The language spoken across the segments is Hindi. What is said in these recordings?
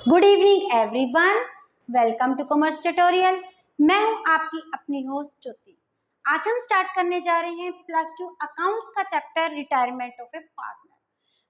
Good evening everyone, welcome to commerce tutorial. मैं हूं आपकी अपनी होस्ट ज्योति। आज हम स्टार्ट करने जा रहे हैं +2 अकाउंट्स का chapter retirement of A partner.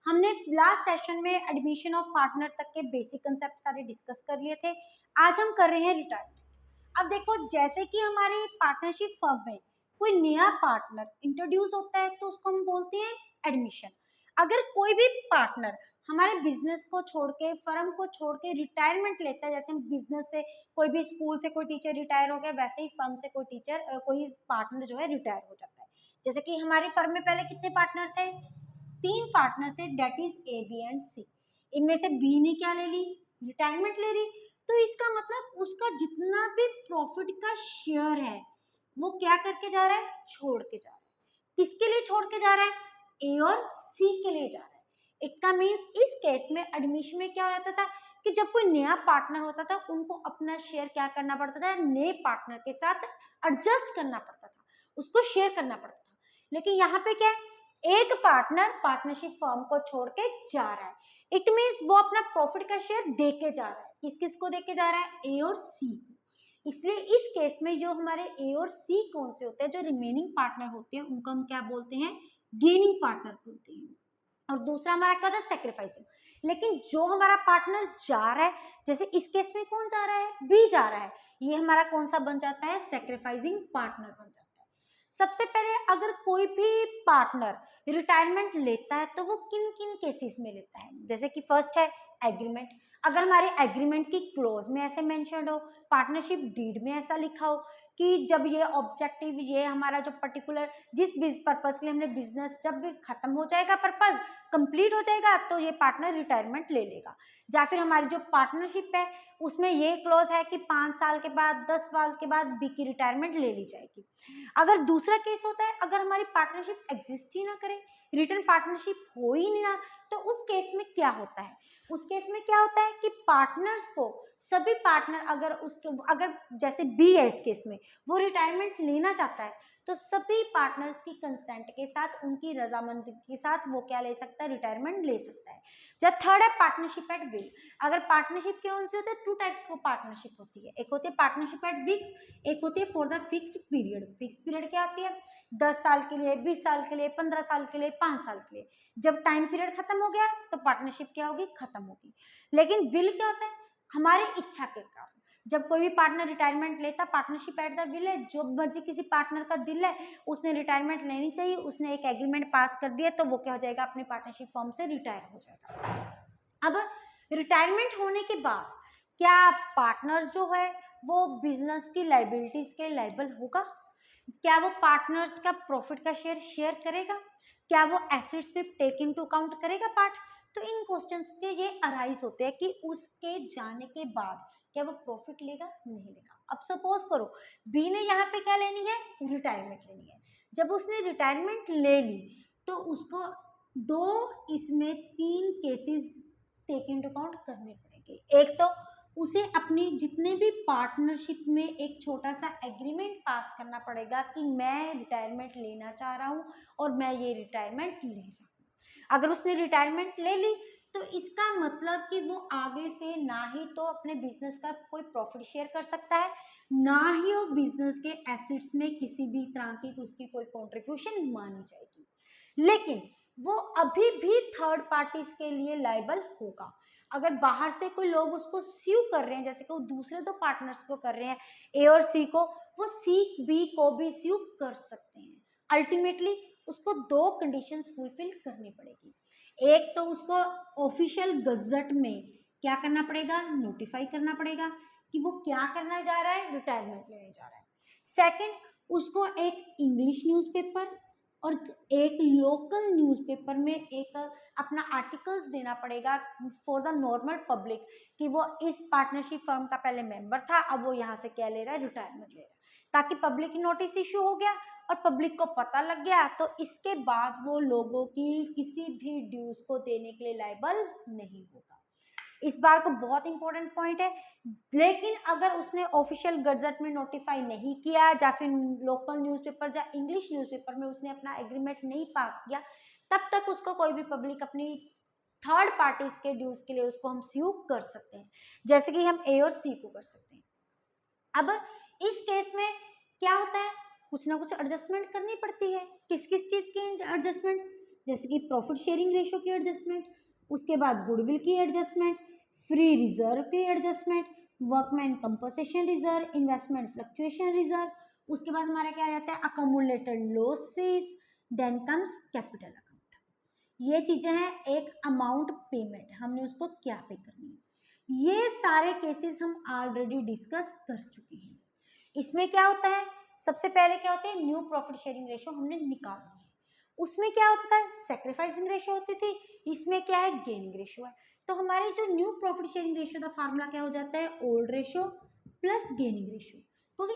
हमने लास्ट सेशन में एडमिशन ऑफ पार्टनर तक के बेसिक कंसेप्ट सारे डिस्कस कर लिए थे। आज हम कर रहे हैं रिटायरमेंट। अब देखो, जैसे कि हमारी पार्टनरशिप फर्म में कोई नया पार्टनर इंट्रोड्यूस होता है तो उसको हम बोलते हैं एडमिशन। अगर कोई भी पार्टनर हमारे बिजनेस को छोड़ के, फर्म को छोड़ के रिटायरमेंट लेता है, जैसे बिजनेस से कोई भी, स्कूल से कोई टीचर रिटायर हो गया, वैसे ही फर्म से कोई टीचर, कोई पार्टनर जो है रिटायर हो जाता है। जैसे कि हमारी फर्म में पहले कितने पार्टनर थे? 3 पार्टनर से, that is A, B and C. इनमें से बी ने क्या ले ली? रिटायरमेंट ले ली। तो इसका मतलब उसका जितना भी प्रॉफिट का शेयर है वो क्या करके जा रहा है? छोड़ के जा रहा है। किसके लिए छोड़ के जा रहा है? ए और सी के लिए जा रहा है। इट का मीन्स इस केस में एडमिशन में क्या होता था कि जब कोई नया पार्टनर होता था उनको अपना शेयर क्या करना पड़ता था? नए पार्टनर के साथ एडजस्ट करना पड़ता था, उसको शेयर करना पड़ता था। लेकिन यहाँ पे क्या है? एक पार्टनर पार्टनरशिप फर्म को छोड़ के जा रहा है। इट मीन्स वो अपना प्रॉफिट का शेयर दे के जा रहा है। किस किस को दे के जा रहा है? ए और सी को। इसलिए इस केस में जो हमारे ए और सी कौन से होते हैं? जो रिमेनिंग पार्टनर होते हैं उनको हम क्या बोलते हैं? गेनिंग पार्टनर बोलते हैं। और दूसरा हमारा क्या होता है? सेक्रीफाइसिंग। लेकिन जो हमारा पार्टनर जा रहा है, जैसे इस केस में कौन जा रहा है? बी जा रहा है। ये हमारा कौन सा बन जाता है? सेक्रीफाइसिंग पार्टनर बन जाता है। सबसे पहले अगर कोई भी पार्टनर रिटायरमेंट लेता है तो वो किन किन केसेस में लेता है? जैसे कि फर्स्ट है एग्रीमेंट। अगर हमारे एग्रीमेंट की क्लोज में ऐसे मेंशन्ड हो, पार्टनरशिप डीड में ऐसा लिखा हो कि जब ये ऑब्जेक्टिव, ये हमारा जो पर्टिकुलर जिस पर्पज के लिए हमने बिजनेस, जब भी खत्म हो जाएगा, पर्पज कंप्लीट हो जाएगा, तो ये पार्टनर रिटायरमेंट ले लेगा। या फिर हमारी जो पार्टनरशिप है उसमें ये क्लोज है कि 5 साल के बाद, 10 साल के बाद बी की रिटायरमेंट ले ली जाएगी। अगर दूसरा केस होता है, अगर हमारी पार्टनरशिप एग्जिस्ट ही ना करे, रिटर्न पार्टनरशिप हो ही नहीं ना, तो उस केस में क्या होता है? उस केस में क्या होता है कि पार्टनर्स को, सभी पार्टनर अगर जैसे बी है इस केस में, वो रिटायरमेंट लेना चाहता है तो सभी पार्टनर्स की कंसेंट के साथ, उनकी रजामंदी के साथ वो क्या ले सकता है? रिटायरमेंट ले सकता है। जब थर्ड है पार्टनरशिप एट विल। अगर पार्टनरशिप कौन सी होती है? 2 टाइप्स की पार्टनरशिप होती है। एक होती है पार्टनरशिप एट विक्स, एक होती है for the fix period. Fix period क्या होती है? 10 साल के लिए, 20 साल के लिए, 15 साल के लिए, 5 साल के लिए। जब टाइम पीरियड खत्म हो गया तो पार्टनरशिप क्या होगी? खत्म होगी। लेकिन विल क्या होता है? हमारी इच्छा के कारण जब कोई भी पार्टनर रिटायरमेंट लेता, पार्टनरशिप एट द विल है, जो मर्जी किसी पार्टनर का दिल है उसने रिटायरमेंट लेनी चाहिए, उसने एक एग्रीमेंट पास कर दिया तो वो क्या हो जाएगा? अपनी पार्टनरशिप फॉर्म से रिटायर हो जाएगा। अब रिटायरमेंट होने के बाद क्या पार्टनर्स जो है वो बिजनेस की लाइबिलिटीज के लाइबल होगा? क्या वो पार्टनर्स का प्रॉफिट का शेयर करेगा? क्या वो एसेट्स पे टेक इन टू अकाउंट करेगा पार्ट? तो इन क्वेश्चंस के ये अराइज होते हैं कि उसके जाने के बाद क्या वो प्रॉफिट लेगा? नहीं लेगा। अब सपोज करो बी ने यहाँ पे क्या लेनी है? रिटायरमेंट लेनी है। जब उसने रिटायरमेंट ले ली तो उसको इसमें 3 cases take into account करने पड़ेंगे। एक तो उसे अपनी जितने भी पार्टनरशिप में एक छोटा सा एग्रीमेंट पास करना पड़ेगा कि मैं रिटायरमेंट लेना चाह रहा हूँ और मैं ये रिटायरमेंट ले रहा हूँ। अगर उसने रिटायरमेंट ले ली तो इसका मतलब कि वो आगे से ना ही तो अपने बिजनेस का कोई प्रॉफिट शेयर कर सकता है, ना ही वो बिजनेस के एसेट्स में किसी भी तरह की उसकी कोई कंट्रीब्यूशन मानी जाएगी। लेकिन वो अभी भी थर्ड पार्टीज के लिए लायबल होगा। अगर बाहर से कोई लोग उसको स्यू कर रहे हैं, जैसे कि वो दूसरे 2 पार्टनर्स को कर रहे हैं, ए और सी को, वो सी बी को भी स्यू कर सकते हैं। अल्टीमेटली उसको 2 कंडीशंस फुलफिल करनी पड़ेगी। एक तो उसको ऑफिशियल गजट में क्या करना पड़ेगा? नोटिफाई करना पड़ेगा कि वो क्या करना जा रहा है? रिटायरमेंट लेने जा रहा है। सेकंड, उसको एक इंग्लिश न्यूज़पेपर और एक लोकल न्यूज़पेपर में एक अपना आर्टिकल्स देना पड़ेगा फॉर द नॉर्मल पब्लिक कि वो इस पार्टनरशिप फर्म का पहले मेंबर था, अब वो यहाँ से क्या ले रहा है? रिटायरमेंट ले रहा है। ताकि पब्लिक नोटिस इशू हो गया और पब्लिक को पता लग गया तो इसके बाद वो लोगों की किसी भी ड्यूज को देने के लिए लायबल नहीं होगा। इस बार को बहुत इंपॉर्टेंट पॉइंट है। लेकिन अगर उसने ऑफिशियल गजट में नोटिफाई नहीं किया या फिर लोकल न्यूज़पेपर या इंग्लिश न्यूज़पेपर में उसने अपना एग्रीमेंट नहीं पास किया, तब तक उसको कोई भी पब्लिक अपनी थर्ड पार्टीज के ड्यूज के लिए उसको हम स्यू कर सकते हैं, जैसे कि हम ए और सी को कर सकते हैं। अब इस केस में क्या होता है, कुछ ना कुछ एडजस्टमेंट करनी पड़ती है। किस किस चीज की एडजस्टमेंट, जैसे कि प्रॉफिट शेयरिंग रेशियो की एडजस्टमेंट, उसके बाद गुडविल की एडजस्टमेंट, फ्री रिजर्व की adjustment, workman compensation reserve, investment fluctuation reserve, उसके बाद हमारा क्या रहता है accumulated losses, then comes capital account. ये चीजें हैं, एक अमाउंट पेमेंट हमने उसको क्या पे करनी है। ये सारे केसेस हम ऑलरेडी डिस्कस कर चुके हैं। इसमें क्या होता है, सबसे पहले क्या होता है न्यू प्रॉफिट शेयरिंग रेशियो हमने निकालनी है। उसमें क्या होता है सैक्रिफाइसिंग रेशियो होती थी, इसमें क्या है गेनिंग रेशियो है। तो हमारी जो न्यू प्रॉफिट शेयरिंग रेशियो का फार्मूला क्या हो जाता है old ratio plus gaining ratio. क्योंकि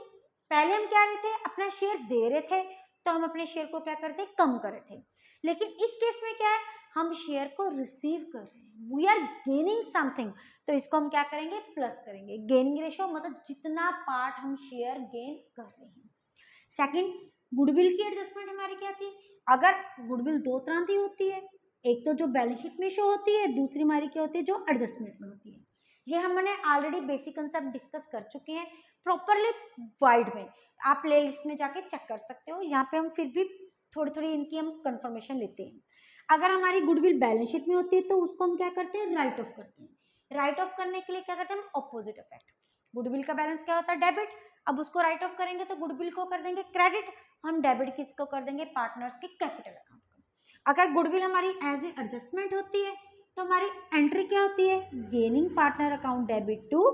पहले हम क्या रहे थे अपना शेयर दे रहे थे तो हम अपने शेयर को क्या करते कम कर रहे थे, लेकिन इस केस में क्या है हम शेयर को रिसीव कर रहे हैं, वी आर गेनिंग समथिंग, तो इसको हम क्या करेंगे प्लस करेंगे। गेनिंग रेशियो मतलब जितना पार्ट हम शेयर गेन कर रहे हैं। सेकंड, गुडविल की एडजस्टमेंट हमारी क्या थी, अगर गुडविल दो तरह की होती है, एक तो जो बैलेंस शीट में शो होती है, दूसरी हमारी क्या होती है जो एडजस्टमेंट में होती है। ये हमने ऑलरेडी बेसिक कंसेप्ट डिस्कस कर चुके हैं प्रॉपरली वाइड में, आप प्ले लिस्ट में जाके चेक कर सकते हो। यहाँ पे हम फिर भी थोड़ी थोड़ी इनकी हम कंफर्मेशन लेते हैं। अगर हमारी गुडविल बैलेंस शीट में होती है तो उसको हम क्या करते हैं राइट ऑफ करते हैं। राइट ऑफ करने के लिए क्या करते हैं हम ऑपोजिट इफेक्ट, गुडविल का बैलेंस क्या होता है डेबिट, अब उसको राइट ऑफ करेंगे तो गुडविल को कर देंगे क्रेडिट, हम डेबिट किसको कर देंगे पार्टनर्स के कैपिटल अकाउंट को। अगर गुडविल हमारी एज ए एडजस्टमेंट होती है तो हमारी एंट्री क्या होती है gaining partner account debit to,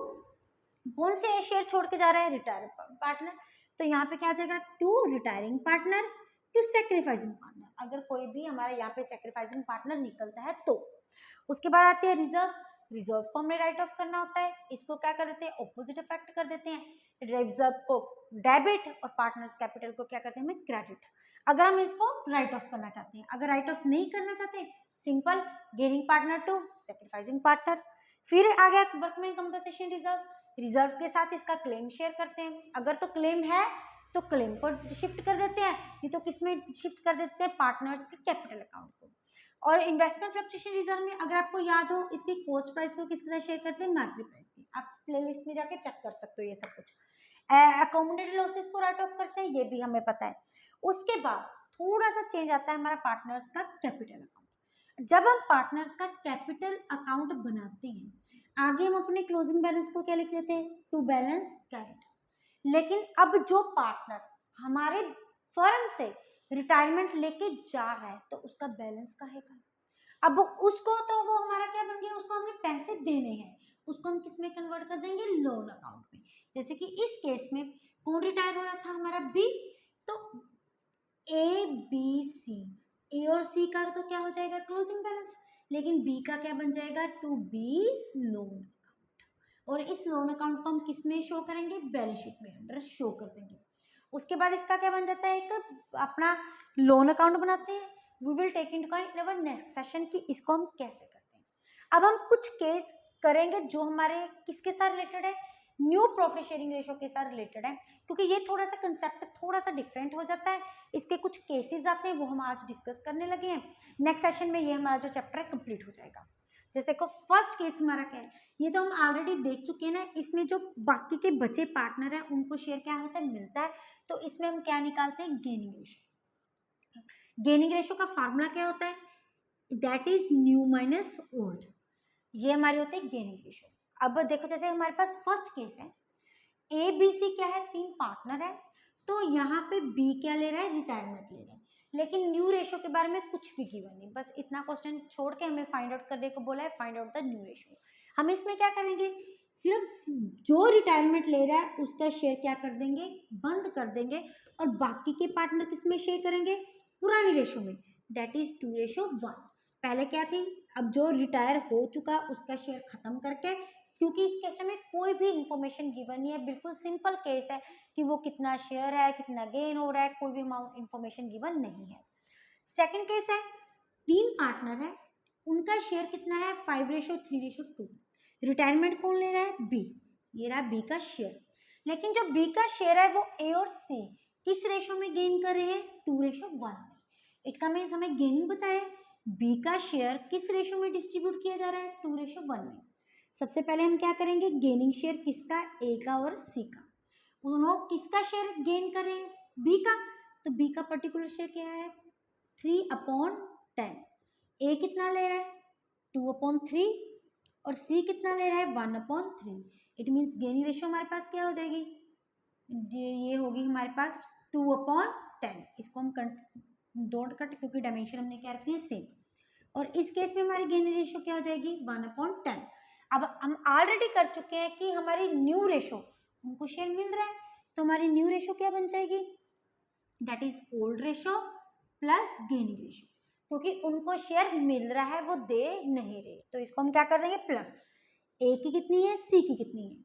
कौन से शेयर छोड़ के जा रहा है रिटायरिंग पार्टनर, तो यहाँ पे क्या आ जाएगा to retiring partner to sacrificing partner, अगर कोई भी हमारा यहाँ पे सेक्रीफाइसिंग पार्टनर निकलता है तो। उसके बाद आती है रिजर्व, रिजर्व को हमने राइट ऑफ करना होता है, इसको क्या कर देते हैं ऑपोजिट इफेक्ट कर देते हैं, रिजर्व को डेबिट और पार्टनर्स कैपिटल को क्या करते हैं हमें क्रेडिट। अगर हम इसको राइट ऑफ करना चाहते हैं, अगर राइट ऑफ नहीं करना चाहते simple gaining partner to sacrificing partner. फिर आ गया वर्कमैन कंपनसेशन रिजर्व, रिजर्व के साथ इसका क्लेम शेयर करते हैं, अगर तो क्लेम है तो क्लेम को शिफ्ट कर देते हैं, नहीं तो किसमें शिफ्ट कर देते हैं पार्टनर्स के कैपिटल अकाउंट को। और इन्वेस्टमेंट फ्लक्चुएशन रिजर्व में अगर आपको याद हो इसकी कॉस्ट प्राइस को किसके साथ शेयर करते हैं मार्केट प्राइस की, आप प्लेलिस्ट में जाके चेक कर सकते हो ये सब कुछ। अकोमोडेटेड लॉसेस को राइट ऑफ करते हैं, ये भी हमें पता है। उसके बाद थोड़ा सा चेंज आता है हमारा पार्टनर्स का कैपिटल अकाउंट। जब हम पार्टनर्स का कैपिटल अकाउंट बनाते हैं आगे हम अपने क्लोजिंग बैलेंस को क्या लिख देते हैं टू बैलेंस कैरिड, लेकिन अब जो पार्टनर हमारे फर्म से रिटायरमेंट लेके जा रहा है तो उसका बैलेंस कहेगा, अब उसको तो वो हमारा क्या बन गया उसको हमने पैसे देने हैं, उसको हम किस में कन्वर्ट कर देंगे लोन अकाउंट में। जैसे कि इस केस में कौन रिटायर हो रहा था हमारा बी, तो ए बी सी, ए और सी का तो क्या हो जाएगा क्लोजिंग बैलेंस, लेकिन बी का क्या बन जाएगा टू बीस लोन अकाउंट, और इस लोन अकाउंट को हम किस में शो करेंगे बैलेंस शीट में अंडर शो कर देंगे। उसके बाद इसका क्या बन जाता है एक अपना लोन अकाउंट बनाते हैं, we will take into account in our next session कि इसको हम कैसे करते हैं। अब हम कुछ केस करेंगे जो हमारे किसके साथ रिलेटेड है न्यू प्रॉफिट शेयरिंग रेशियो के साथ रिलेटेड है, क्योंकि ये थोड़ा सा कंसेप्ट थोड़ा सा डिफरेंट हो जाता है, इसके कुछ केसेस आते हैं वो हम आज डिस्कस करने लगे हैं। नेक्स्ट सेशन में ये हमारा जो चैप्टर है कंप्लीट हो जाएगा। जैसे को फर्स्ट केस हमारा क्या है ये तो हम ऑलरेडी देख चुके हैं ना, इसमें जो बाकी के बचे पार्टनर है उनको शेयर क्या होता है मिलता है, तो इसमें हम क्या निकालते हैं गेनिंग रेशियो। गेनिंग रेशियो का फार्मूला क्या होता है that is new minus old, ये हमारे होते हैं गेनिंग रेशियो। अब देखो जैसे हमारे पास फर्स्ट केस है ए बी सी क्या है तीन पार्टनर है, तो यहाँ पे बी क्या ले रहा है रिटायरमेंट ले रहा है, लेकिन न्यू रेशियो के बारे में कुछ भी गिवन नहीं, बस इतना क्वेश्चन छोड़ के हमें फाइंड आउट करने को बोला है find out the new ratio. हम इसमें क्या करेंगे सिर्फ जो रिटायरमेंट ले रहा है उसका शेयर क्या कर देंगे बंद कर देंगे, और बाकी के पार्टनर किसमें शेयर करेंगे पुरानी रेशियो में डेट इज 2:1। पहले क्या थी अब जो रिटायर हो चुका उसका शेयर खत्म करके, क्योंकि इस केस में कोई भी इंफॉर्मेशन गिवन नहीं है, बिल्कुल सिंपल केस है कि वो कितना शेयर है कितना गेन हो रहा है, कोई भी अमाउंट इंफॉर्मेशन गिवन नहीं है। सेकंड केस है तीन पार्टनर है उनका शेयर कितना है 5:3:2, रिटायरमेंट कौन ले रहा है बी, ये रहा बी का शेयर, लेकिन जो बी का शेयर है वो ए और सी किस रेशो में गेन कर रहे हैं 2:1 में। इट का मीन्स हमें गेनिंग बताया बी का शेयर किस रेशो में डिस्ट्रीब्यूट किया जा रहा है, 2:1 में। सबसे पहले हम क्या करेंगे, गेनिंग शेयर किसका, ए का और सी का। दोनों किसका शेयर गेन कर रहे हैं, बी का, तो बी का पर्टिकुलर शेयर क्या है, 3/10। ए कितना ले रहा है, 2/3, और सी कितना ले रहा है, 1/3। इट मीन्स गेनिंग रेशियो हमारे पास क्या हो जाएगी, ये होगी हमारे पास 2/10। इसको हम डोंट कट क्योंकि डायमेंशन हमने क्या रखी है, सेम। और इस केस में हमारी गेनिंग रेशियो क्या हो जाएगी, 1/10। अब हम ऑलरेडी कर चुके हैं कि हमारी न्यू रेशो, उनको शेयर मिल रहा है, तो हमारी न्यू रेशो क्या बन जाएगी, that is old ratio plus gaining ratio, क्योंकि उनको शेयर मिल रहा है, वो दे नहीं रहे, तो इसको हम क्या कर देंगे, प्लस। ए की कितनी है, सी की कितनी है,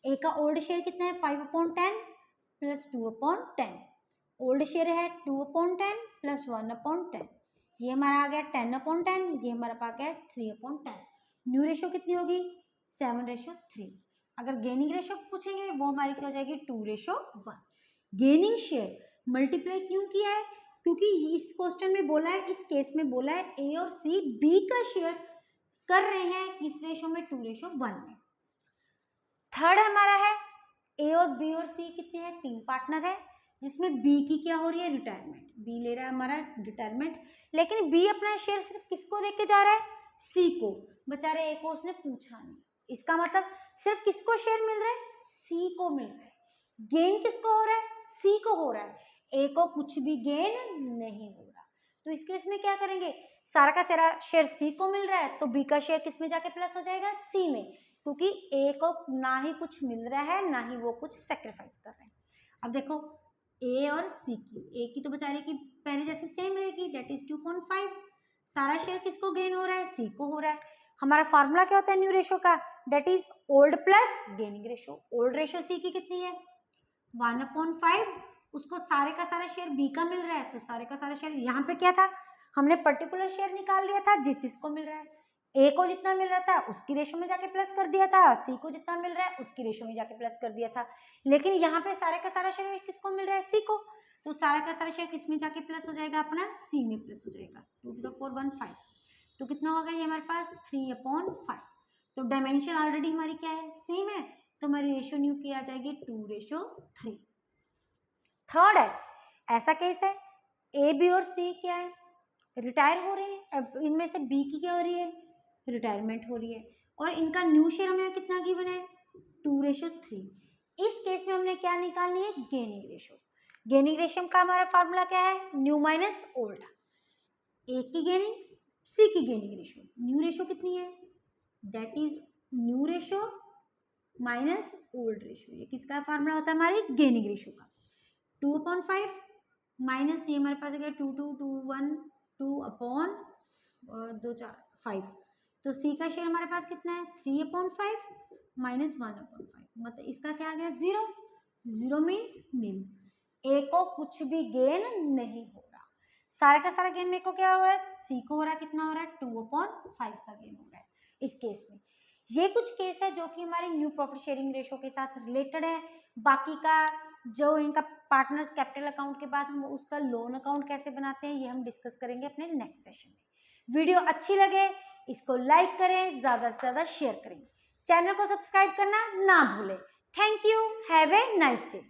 ए का ओल्ड शेयर कितना है, 5/10 प्लस 2/10। ओल्ड शेयर है 2/10 प्लस 1/10, ये हमारा आ गया 10/10, ये हमारा आ गया 3/10। न्यू रेशो कितनी होगी, 7:3। अगर गेनिंग रेशो पूछेंगे वो हमारी क्या हो जाएगी, 2:1। गेनिंग शेयर मल्टीप्लाई क्यों किया है, क्योंकि इस क्वेश्चन में बोला है, इस केस में बोला है ए और सी बी का शेयर कर रहे हैं किस रेशो में, 2:1 में। थर्ड हमारा है ए और बी और सी कितने हैं, 3 पार्टनर है, जिसमें बी की क्या हो रही है, रिटायरमेंट। बी ले रहा है हमारा रिटायरमेंट, लेकिन बी अपना शेयर सिर्फ किसको देके जा रहा है, सी को। बेचारे ए को उसने पूछा नहीं, इसका मतलब सिर्फ किसको शेयर मिल रहा है, सी को मिल रहा है। गेन किसको हो रहा है, सी को हो रहा है, ए को कुछ भी गेन नहीं हो रहा। तो इस केस में क्या करेंगे, सारा का सारा शेयर सी को मिल रहा है, तो बी का शेयर किस में जाके प्लस हो जाएगा, सी में, क्योंकि ए को ना ही कुछ मिल रहा है, ना ही वो कुछ सेक्रीफाइस कर रहे हैं। अब देखो ए और सी की, ए की तो बेचारे की पहले जैसे सेम रहेगी, डेट इज 2.5। सारा शेयर किसको गेन हो रहा है, सी को हो रहा है। हमारा फार्मूला क्या होता है न्यू रेशो का, that is old plus gaining ratio. Old ratio C की कितनी है, 1/5, उसको सारे का सारा शेयर बी का मिल रहा है, तो सारे का सारा शेयर, यहाँ पे क्या था, हमने पर्टिकुलर शेयर निकाल लिया था जिस जिसको मिल रहा है। ए को जितना मिल रहा था उसकी रेशो में जाके प्लस कर दिया था, सी को जितना मिल रहा है उसकी रेशो में जाके प्लस कर दिया था। लेकिन यहाँ पे सारे का सारा शेयर किसको मिल रहा है, सी को, तो सारा का सारा शेयर किस में जाके प्लस हो जाएगा, अपना सी में प्लस हो जाएगा, 2⁴15। तो कितना होगा ये हमारे पास, 3/5। तो डायमेंशन ऑलरेडी हमारी क्या है, सेम है, तो हमारी रेशो न्यू की आ जाएगी 2:3। थर्ड है, ऐसा केस है ए बी और सी क्या है, रिटायर हो रहे हैं। अब इनमें से बी की क्या हो रही है, रिटायरमेंट हो रही है, और इनका न्यू शेयर हमें कितना गिवन है, 2:3। इस केस में हमने क्या निकालनी है, गेनिंग रेशो। गेनिंग रेशो का हमारा फार्मूला क्या है, न्यू माइनस ओल्ड। ए की गेनिंग, सी की गेनिंग रेशो, न्यू रेशो कितनी है, that is new ratio minus old ratio. ये किसका फार्मूला होता है, हमारी गेनिंग रेशो का। 2/5 माइनस ये हमारे पास है 2/5। तो सी का शेयर हमारे पास कितना है, 3/5 माइनस 1/5, मतलब इसका क्या आ गया, 0। 0 मीन्स नील। ए को कुछ भी गेन नहीं हो रहा, सारा का सारा गेन मेरे को क्या हो रहा है, सी को हो रहा है, कितना हो रहा है, 2/5 का गेन हो रहा है इस केस में। ये कुछ केस है जो कि हमारे न्यू प्रॉफिट शेयरिंग रेशो के साथ रिलेटेड है। बाकी का जो इनका पार्टनर्स कैपिटल अकाउंट के बाद हम उसका लोन अकाउंट कैसे बनाते हैं, ये हम डिस्कस करेंगे अपने नेक्स्ट सेशन में। वीडियो अच्छी लगे इसको लाइक करें, ज़्यादा से ज़्यादा शेयर करें, चैनल को सब्सक्राइब करना ना भूलें। Thank you, have a nice day.